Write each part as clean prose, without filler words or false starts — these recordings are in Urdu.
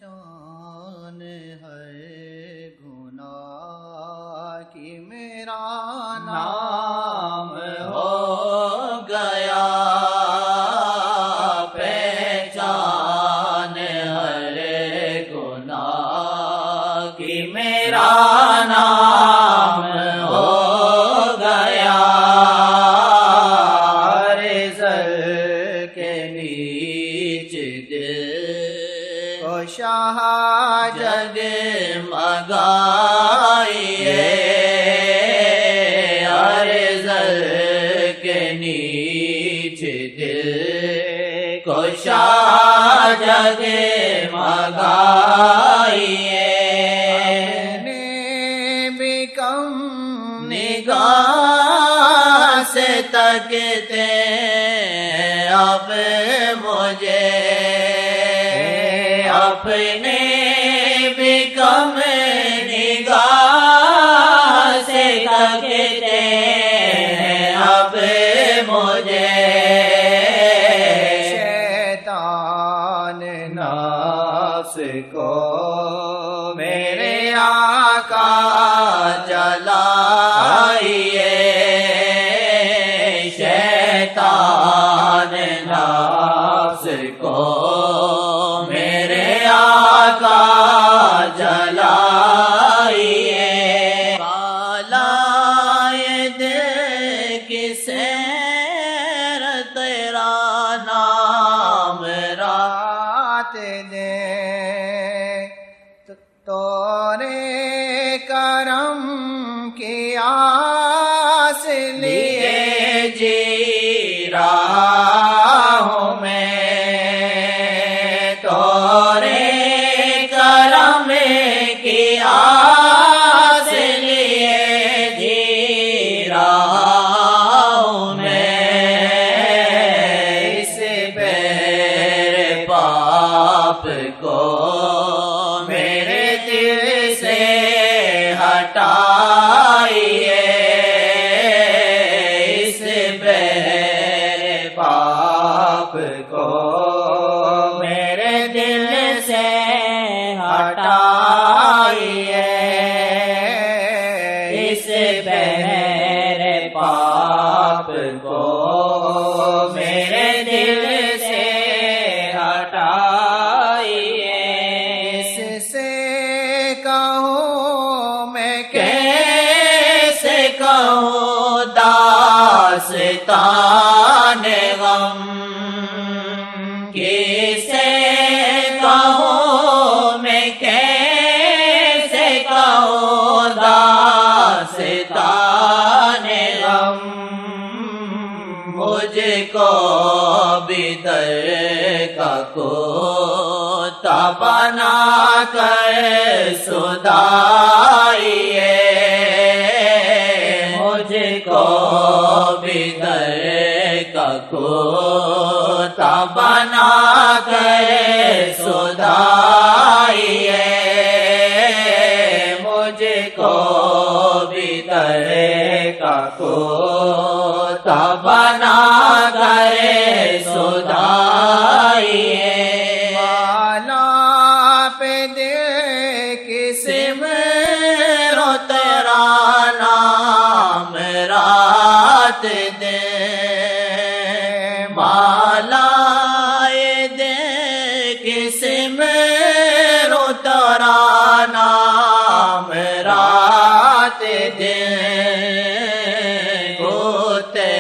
پہچان ہے گناہ کی میرا نام ہو گیا پہچان ہر گناہ کی میرا نام ہو گیا رزق کے نیچے دل کو شاہ جگ مگائیے ارزل کے نیچے دل کو شاہ جگ مگائیے نے بھی کم نگاہ سے تکتے اب مجھے اپنے بھی کم نگاہ سے تکتے اب مجھے شیطان نفس کو میرے آقا جلائیے شیطان نفس کو میرے آقا جلائیے بالائے دل کی سیر تیرا نام رات دے تورے کرم کی آس لیے جی رہا ہوں میں تورے کرم کی آس لیے جی رہا ہوں میں اس بیر پاپ کو میرے دل سے ہٹائیے اس بیر پاپ کو میرے دل سے ہٹائیے اس بیر پاپ کو میرے دل سے ہٹائیے اس سے کہوں میں کیسے کہوں داستان غم کیسے کہوں میں کیسے کہوں داستان غم مجھ کو بھی در کا کوتا بنا کر سدائیے مجھ کو بھی در کا کوتا بنا کر سدائیے مجھ کو بھی در کا کوتا بنا کر سدائیے والا پہ دل قسم رو تیرا نام رات دے مالا دے قسم رو تیرا نام رات دے ہوتے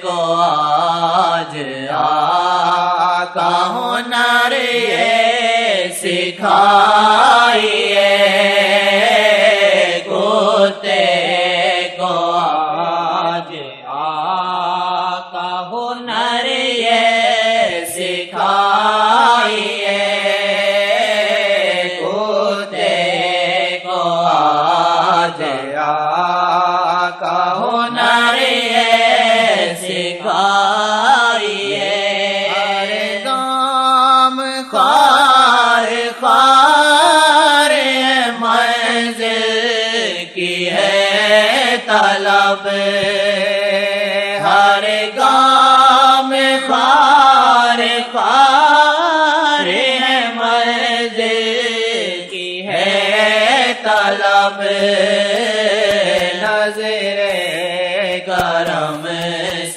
کو آج آقا ہنر یہ سکھائیے گوتے کو آج آقا ہنر یہ سکھائیے گوتے کو آج آقا ہنر یہ سکھائیے گام خار خار منزل کی ہے طلب ہر گام خار خار ہے منزل دل کی ہے طلب نظر کرم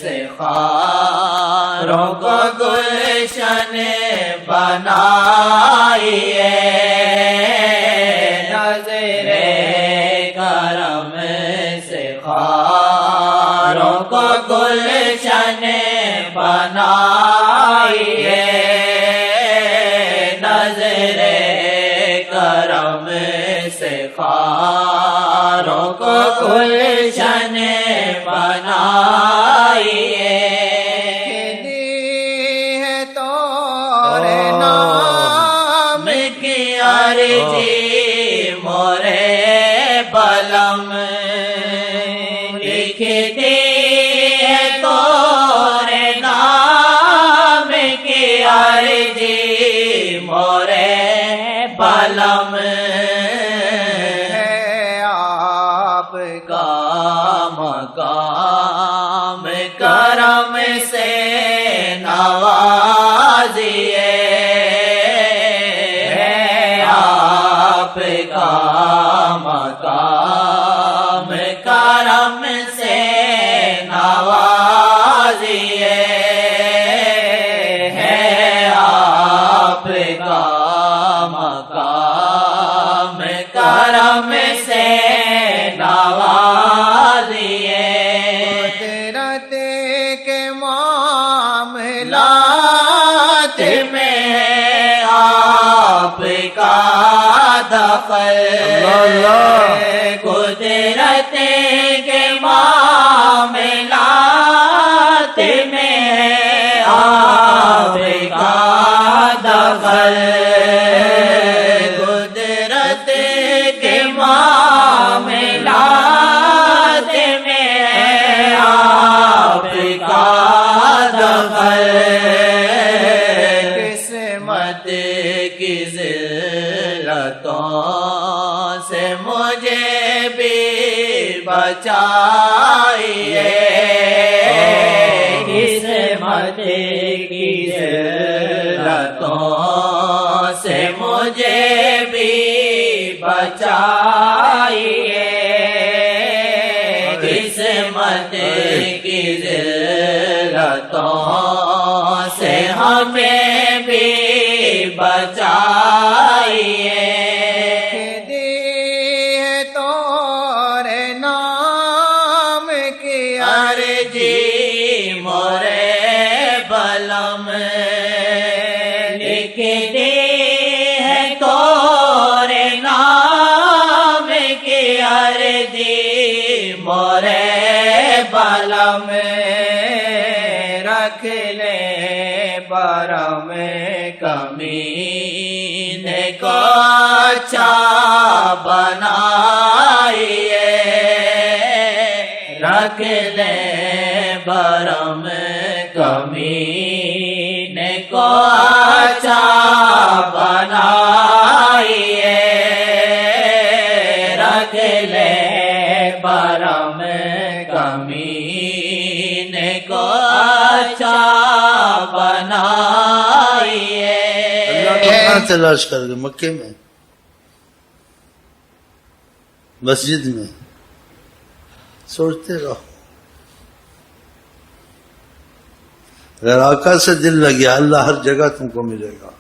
سے خاروں کو گلشن بنائیے نظر کرم سے خاروں کو گلشن بنائیے نظر کرم سے خاروں کو گلشن بنائیے دی ہے تور نام کی عرضی مورے بلم لکھ دی ہے تور نام کی عرضی مورے بلم ہے آپ کا مقام کرم سے نوازیے آپ کا مقام کرم سے نوازیے آپ کا مقام کرم سے نوازیے قدرت کے معاملات میں ہے آپ کا دخل قدرت کے معاملات میں ہے آپ کا دخل قدرت کے معاملات میں ہے آپ کا دخل قسمت کی ذلتوں سے مجھے بھی بچائیے قسمت کی ذلتوں سے مجھے بھی بچائیے قسمت کی ذلتوں سے ہمیں بھی بچائیے دی ہے تور نام کی عرضی مورے بلم لکھ دی ہے تور نام کی عرضی مورے بلم رکھ لے برم کمین کو اچھا بنائیے رکھ لے برم کمین کو اچھا بنائیے رکھ لے برم کمین کو اچھا بنائیے کہاں تلاش کر گئے؟ مکے میں، مسجد میں سوچتے رہو. اگر آقا سے دل لگیا اللہ ہر جگہ تم کو ملے گا،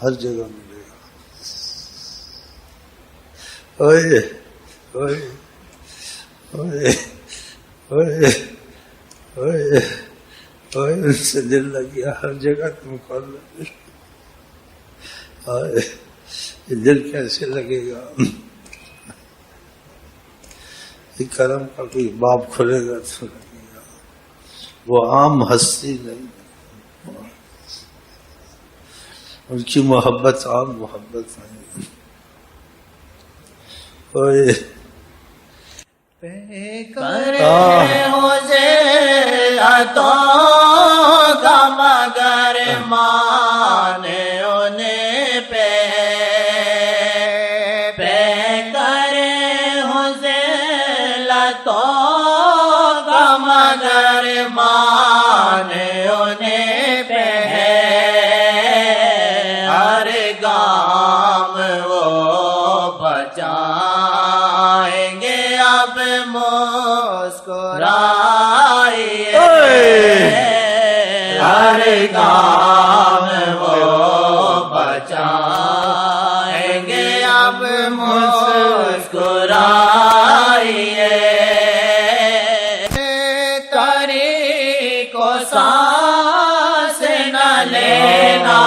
ہر جگہ ملے گا. اوئے اوئے اوئے اوئے اوئے اوئے ان سے دل لگیا ہر جگہ تم کو اللہ ملے گا. اوئے یہ دل کیسے لگے گا؟ یہ کرم کا کوئی باب کھلے گا تو لگے گا. وہ عام ہستی نہیں، ان کی محبت عام محبت نہیں. اوئے کا مگر مانے ان پہ کر ذلتوں کا مگر مانے ان پہ گام وہ بچائیں گے اب مسکرائیے ہر گام وہ بچائیں گے اب مسکرائیے کو سانس نہ لینا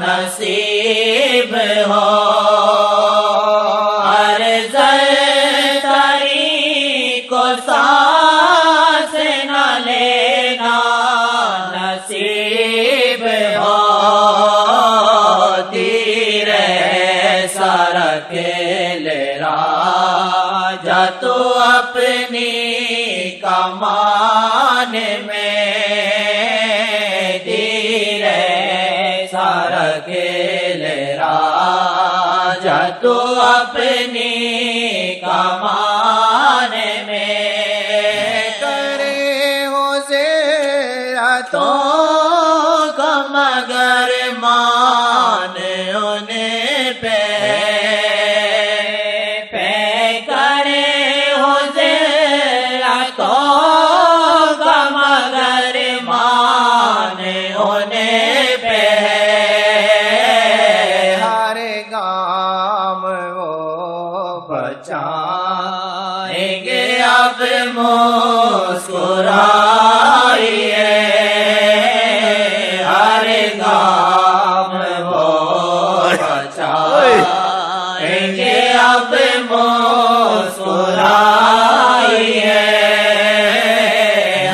نصیب ہو ہر زرتری کو سانس نہ لینا نصیب ہو تیر سر اکیلے راجا تو اپنی کمان میں تیر سر اکیلے راجا تو اپنی کمان میں کرے ہو زیارتوں تو کم اگر مان انہیں پہ کرے ہو زیرا تو کم اگر مان انہیں پہ ہر گام وہ بچائیں گے اب مسکرائیے ہر گام وہ بچائیں گے اب مسکرائیے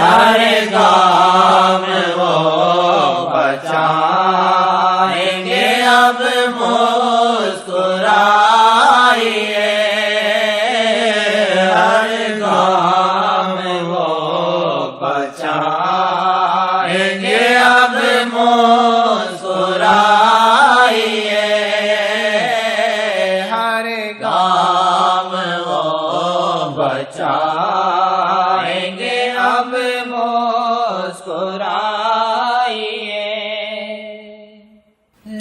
ہر گام وہ بچائیں گے اب مسکرائیے ہر گام وہ بچائیں گے اب مسکرائیے ہر گام وہ بچائیں گے اب مسکرائیے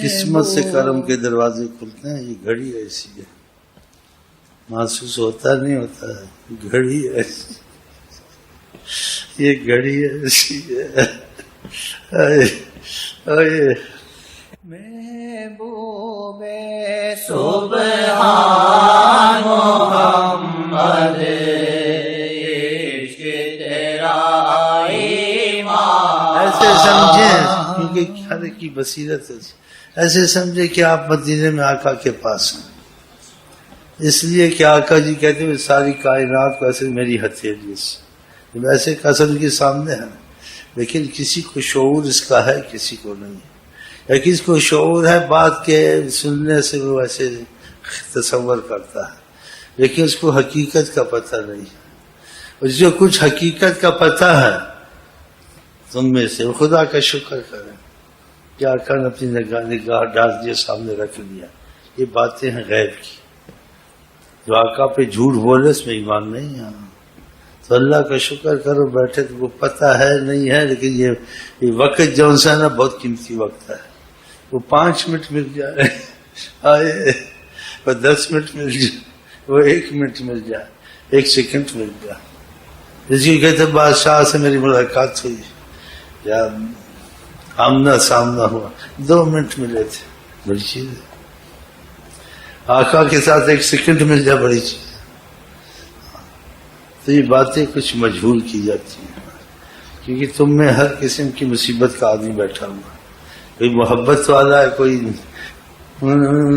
قسمت سے کرم کے دروازے کھلتے ہیں. یہ گھڑی ایسی ہے، محسوس ہوتا نہیں ہوتا ہے. گھڑی ایسی، یہ گھڑی ایسی ہے. محبوب سبحان محمد عشق تیرا ایمان ایسے سمجھیں، کیونکہ ہر ایک کی بصیرت ہے، ایسے سمجھے کہ آپ مدینے میں آقا کے پاس ہیں. اس لیے کہ آقا جی کہتے ہیں ساری کائنات کو ایسے میری ہتھیلی سے، ویسے قسم کے سامنے ہے، لیکن کسی کو شعور اس کا ہے، کسی کو نہیں. یا کسی کو شعور ہے بات کے سننے سے وہ ایسے تصور کرتا ہے، لیکن اس کو حقیقت کا پتہ نہیں ہے. اور جو کچھ حقیقت کا پتہ ہے تم میں سے، وہ خدا کا شکر کریں کہ آقا نے اپنی نگاہ ڈال دیا، سامنے رکھ لیا. یہ باتیں ہیں غیب کی. جو آقا پہ جھوٹ بولے اس میں ایمان نہیں ہے. تو اللہ کا شکر کرو، بیٹھے تو وہ پتہ ہے نہیں ہے، لیکن یہ وقت جو ہے نا بہت قیمتی وقت ہے. وہ 5 منٹ مل جائے آئے، وہ 10 منٹ مل جائے، وہ 1 منٹ مل جائے، 1 سیکنڈ مل جائے. جس کی کہتے بادشاہ سے میری ملاقات ہوئی یا آمنا سامنا ہوا، 2 منٹ ملے تھے، بڑی چیز ہے. آقا کے ساتھ 1 سیکنڈ مل جائے، بڑی چیز. تو یہ باتیں کچھ مجہول کی جاتی ہیں، کیونکہ تم میں ہر قسم کی مصیبت کا آدمی بیٹھا ہوا. کوئی محبت والا ہے، کوئی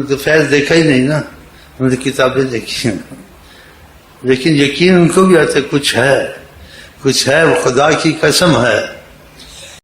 تو فیض دیکھا ہی نہیں نا، انہوں نے کتابیں دیکھی ہیں، لیکن یقین ان کو بھی آتا ہے کچھ ہے، وہ خدا کی قسم ہے.